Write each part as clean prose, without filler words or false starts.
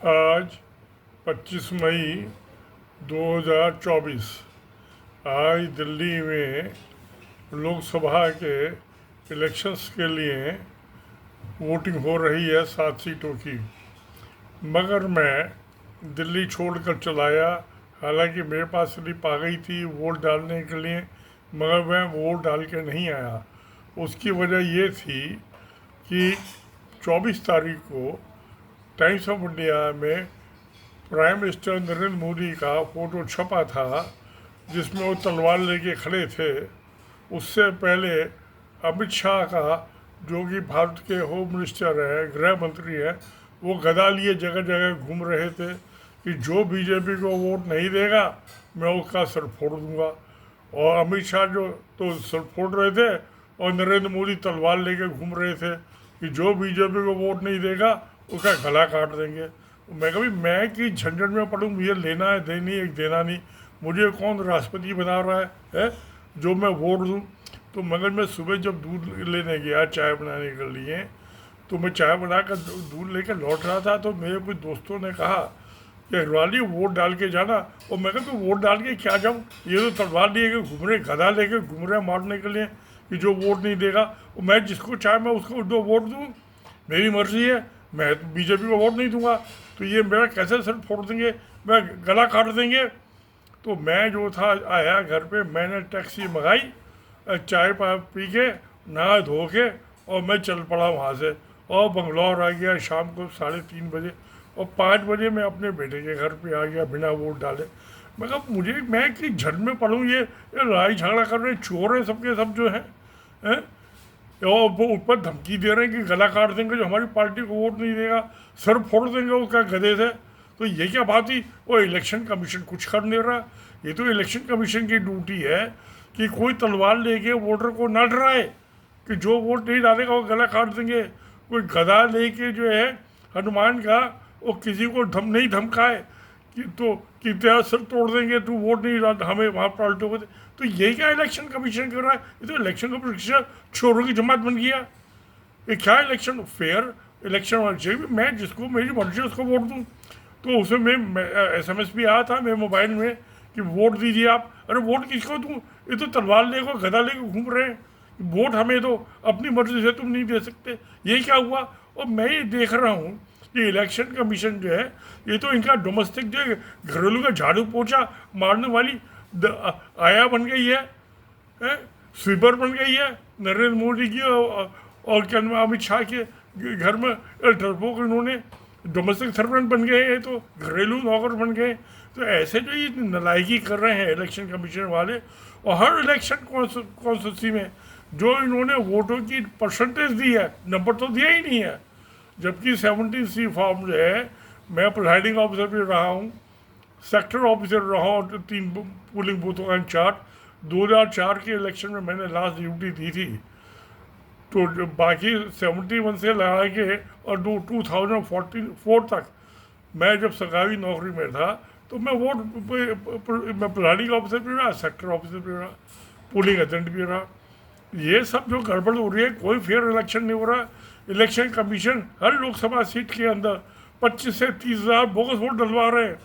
आज 25 मई 2024। आज दिल्ली में लोकसभा के इलेक्शंस के लिए वोटिंग हो रही है 7 सीटों की। मगर मैं दिल्ली छोड़कर चलाया, हालांकि मेरे पास स्लिप आ गई थी वोट डालने के लिए, मगर मैं वोट डाल के नहीं आया। उसकी वजह ये थी कि 24 तारीख को टाइम्स ऑफ इंडिया में प्राइम मिनिस्टर नरेंद्र मोदी का फोटो छपा था, जिसमें वो तलवार लेके खड़े थे। उससे पहले अमित शाह का, जो कि भारत के होम मिनिस्टर है, गृह मंत्री है, वो गदा लिए जगह जगह घूम रहे थे कि जो बीजेपी को वोट नहीं देगा मैं उसका सर फोड़ दूंगा। और अमित शाह जो तो सर फोड़ रहे थे और नरेंद्र मोदी तलवार लेके घूम रहे थे कि जो बीजेपी को वोट नहीं देगा उसका गला काट देंगे। मैं कभी मैं कि झंझट में पढ़ूँ, मुझे लेना है देनी एक देना नहीं, मुझे कौन राष्ट्रपति बना रहा है जो मैं वोट दूँ। तो मगर मैं सुबह जब दूध लेने गया चाय बनाने के लिए, तो मैं चाय बनाकर दूध लेकर लौट रहा था, तो मेरे कुछ दोस्तों ने कहा कि अग्रवाली वोट डाल के जाना। और मैं कहा तो वोट डाल के क्या जाऊँ, ये तो तलवार लिए के घूम रहे, गधा लेके घूम रहे मारने के लिए कि जो वोट नहीं देगा। और मैं जिसको चाहे मैं उसको दो वोट दूँ, मेरी मर्जी है, मैं तो बीजेपी को वोट नहीं दूंगा। तो ये मेरा कैसे सर फोड़ देंगे, मैं गला काट देंगे। तो मैं जो था आया घर पे, मैंने टैक्सी मंगाई, चाय पी के नहा धो के और मैं चल पड़ा वहाँ से और बंगलौर आ गया शाम को 3:30 बजे। और 5 बजे मैं अपने बेटे के घर पे आ गया बिना वोट डाले। मैं कहा मुझे, मैं कि झट में पढ़ूँ, ये लड़ाई झगड़ा कर रहे चोर हैं सबके सब जो हैं, और वो ऊपर धमकी दे रहे हैं कि गला काट देंगे जो हमारी पार्टी को वोट नहीं देगा, सर फोड़ देंगे उसका गधे से। तो ये क्या बात थी। वो इलेक्शन कमीशन कुछ कर नहीं रहा। ये तो इलेक्शन कमीशन की ड्यूटी है कि कोई तलवार लेके वोटर को ना डराए कि जो वोट नहीं डालेगा वो गला काट देंगे। कोई गधा लेके जो है हनुमान का, वो किसी को नहीं धमकाए कि तो कि तेरा सर तोड़ देंगे, तू वोट नहीं डाल, हमें वहाँ पार्टी को। तो यही क्या इलेक्शन कमीशन कर रहा है। ये तो इलेक्शन कमीशन चोरों की जमात बन गया। ये क्या इलेक्शन, फेयर इलेक्शन होना चाहिए। मैं जिसको मेरी मर्जी उसको वोट दूँ। तो उसमें SMS भी आया था मेरे मोबाइल में कि वोट दीजिए आप। अरे वोट किसको दूँ, ये तो तलवार लेकर गधा लेकर घूम रहे हैं। वोट हमें दो, अपनी मर्जी से तुम नहीं दे सकते। ये क्या हुआ। और मैं ये देख रहा हूँ कि इलेक्शन कमीशन जो है, ये तो इनका डोमेस्टिक जो है, घरेलू का झाड़ू पोछा मारने वाली आया बन गई है, स्वीपर बन गई है नरेंद्र मोदी की और क्या नाम अमित शाह के घर में। डरपोक इन्होंने डोमेस्टिक सर्वेंट बन गए हैं, तो घरेलू नौकर बन गए। तो ऐसे जो ये नलायकी कर रहे हैं इलेक्शन कमीशन वाले, और हर इलेक्शन कॉन्स्टिट्यूंसी में जो इन्होंने वोटों की परसेंटेज दी है, नंबर तो दिया ही नहीं है। जबकि 17C फॉर्म जो है, मैं प्रिसाइडिंग ऑफिसर भी रहा हूँ, सेक्टर ऑफिसर रहा हूँ 3 पोलिंग बूथों का इंचार्ज। 2004 के इलेक्शन में मैंने लास्ट ड्यूटी दी थी। तो बाकी 71 से लगा के और 2044 तक मैं जब सरकारी नौकरी में था, तो मैं मैं प्लानिंग ऑफिसर भी रहा, सेक्टर ऑफिसर भी रहा, पोलिंग एजेंट भी रहा। ये सब जो गड़बड़ हो रही है, कोई फेयर इलेक्शन नहीं हो रहा। इलेक्शन कमीशन हर लोकसभा सीट के अंदर 25 से 30 हज़ार बोगस वोट डलवा रहे हैं।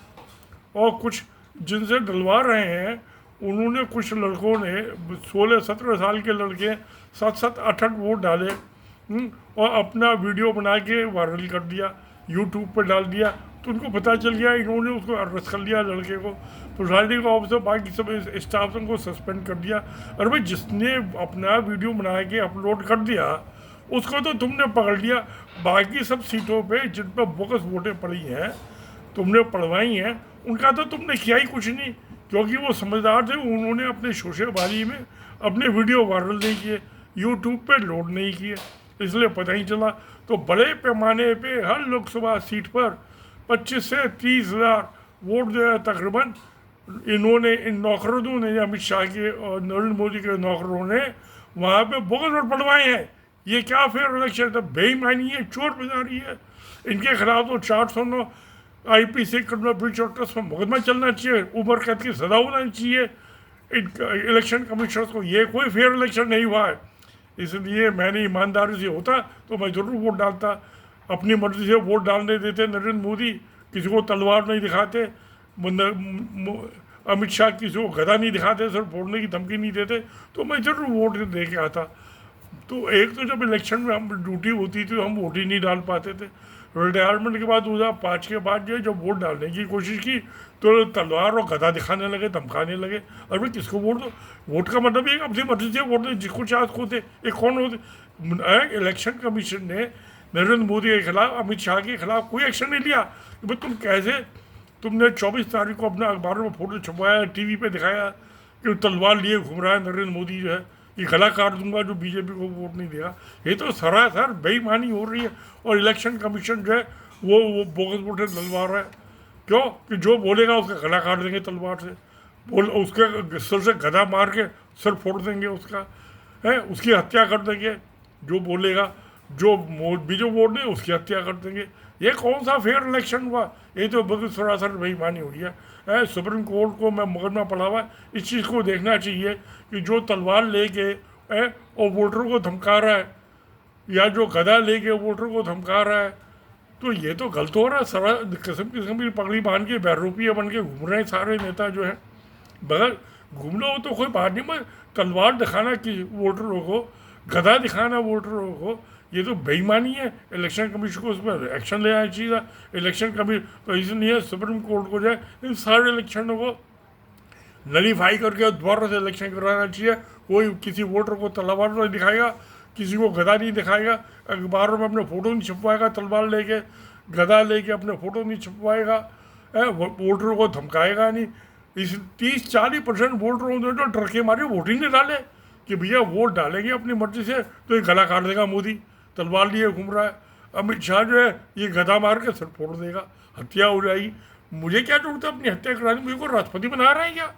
और कुछ जिनसे डलवा रहे हैं, उन्होंने, कुछ लड़कों ने 16-17 साल के लड़के 7-8 वोट डाले और अपना वीडियो बना के वायरल कर दिया, यूट्यूब पर डाल दिया। तो उनको पता चल गया, इन्होंने उसको अरेस्ट कर लिया लड़के को, प्रिसाइडिंग ऑफिसर बाकी सब स्टाफ को सस्पेंड कर दिया। अरे भाई, जिसने अपना वीडियो बना के अपलोड कर दिया उसको तो तुमने पकड़ लिया, बाकी सब सीटों पे जिन पर बोगस वोटें पड़ी हैं, तुमने पढ़वाई हैं, उनका तो तुमने किया ही कुछ नहीं। क्योंकि वो समझदार थे, उन्होंने अपने शोशेबाजी में अपने वीडियो वायरल नहीं किए, यूट्यूब पे लोड नहीं किए, इसलिए पता ही चला। तो बड़े पैमाने पे हर लोकसभा सीट पर 25 से 30 हज़ार वोट जो है तकरीबन इन्होंने, इन नौकरों ने, अमित शाह के और नरेंद्र मोदी के नौकरों ने वहाँ पे बोगस वोट पढ़वाए हैं। ये क्या फेयर इलेक्शन है, बेईमानी है, चोर बाजारी है। इनके खिलाफ तो 409 IPC criminal breach of trust में मुकदमा चलना चाहिए, उम्र कैद की सजा होना चाहिए इन इलेक्शन कमीशनर्स को। ये कोई फेयर इलेक्शन नहीं हुआ है। इसलिए मैंने ईमानदारी से होता तो मैं ज़रूर वोट डालता। अपनी मर्जी से वोट डालने देते नरेंद्र मोदी किसी को तलवार नहीं दिखाते, अमित शाह किसी को गदा नहीं दिखाते, सर फोड़ने की धमकी नहीं देते, तो मैं जरूर वोट दे के आता। तो एक तो जब इलेक्शन में हम ड्यूटी होती थी तो हम वोट ही नहीं डाल पाते थे। रिटायरमेंट के बाद 2005 के बाद जो है जब वोट डालने की कोशिश की तो तलवार और गदा दिखाने लगे, धमकाने लगे। और भाई किसको वोट दो? वोट का मतलब ये अपनी मर्जी से वोट दे, जिसको चाह उसको दे। एक कौन होते? इलेक्शन कमीशन ने नरेंद्र मोदी के खिलाफ, अमित शाह के खिलाफ कोई एक्शन नहीं लिया कि भाई तुम कैसे, तुमने 24 तारीख को अपना अखबारों में फोटो छपवाया, टीवी पे दिखाया कि तलवार लिए घूम रहा है नरेंद्र मोदी जो है, ये गला काट दूंगा जो बीजेपी को वोट नहीं देगा। ये तो सरासर बेईमानी हो रही है। और इलेक्शन कमीशन जो है वो बोगस वोटर डलवा रहा है। क्यों? कि जो बोलेगा उसका गला काट देंगे तलवार से, बोल उसके सर से गदा मार के सर फोड़ देंगे उसका, है उसकी हत्या कर देंगे। जो बोलेगा, जो बीजो वोट दे उसकी हत्या कर देंगे। ये कौन सा फेयर इलेक्शन हुआ? ये तो बहुत सरासर बेईमानी हो रही है। सुप्रीम कोर्ट को मैं मुकदमा पढ़ा हुआ, इस चीज़ को देखना चाहिए कि जो तलवार लेके और वोटरों को धमका रहा है, या जो गदा लेके वोटर को धमका रहा है, तो ये तो गलत हो रहा है। सारा किस्म की पगड़ी बांध के बहरूपिया बन के घूम रहे हैं सारे नेता जो हैं। बगैर घूमना हो तो कोई बात नहीं, मैं तलवार दिखाना कि वोटरों को, गदा दिखाना वोटरों को, ये तो बेईमानी है। इलेक्शन कमीशन को उस पर एक्शन लेना चाहिए। इलेक्शन कमीशन नहीं है, सुप्रीम कोर्ट को जाए इन सारे इलेक्शनों को नलीफाई करके दोबारा से इलेक्शन कराना चाहिए। कोई किसी वोटर को तलवार नहीं दिखाएगा, किसी को गदा नहीं दिखाएगा, अखबारों में अपने फ़ोटो नहीं छपवाएगा, तलवार लेके गदा लेके अपने फ़ोटो नहीं छपवाएगा, वोटरों को धमकाएगा नहीं। इस 30-40% वोटरों ने तो डर के मारे वोट ही नहीं डाले कि भैया वोट डालेंगे अपनी मर्जी से तो ये गला काट देगा मोदी, तलवार लिए घूम रहा है। अमित शाह जो है ये गदा मार के सर फोड़ देगा, हत्या हो जाएगी। मुझे क्या जरूरत है अपनी हत्या कराने? मुझे को राष्ट्रपति बना रहा है क्या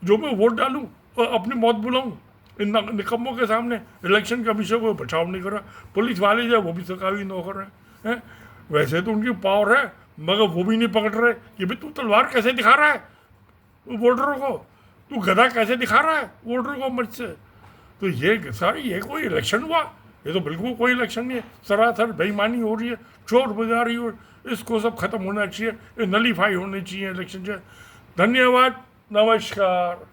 जो मैं वोट डालूं और अपनी मौत बुलाऊं इन निकम्मों के सामने? इलेक्शन कमीशन को बचाव नहीं कर रहा। पुलिस वाले जो है वो भी सरकारी नौकर हैं। वैसे तो उनकी पावर है, मगर वो भी नहीं पकड़ रहे कि भाई तू तलवार कैसे दिखा रहा है वोटरों को, तू गदा कैसे दिखा रहा है वोटरों को मर्ज से। तो ये सारी ये कोई इलेक्शन हुआ? ये तो बिल्कुल कोई इलेक्शन नहीं है। सरासर बेईमानी हो रही है, चोर बाजारी हो, इसको सब खत्म होना चाहिए। ये नलीफाई होनी चाहिए इलेक्शन से। धन्यवाद, नमस्कार।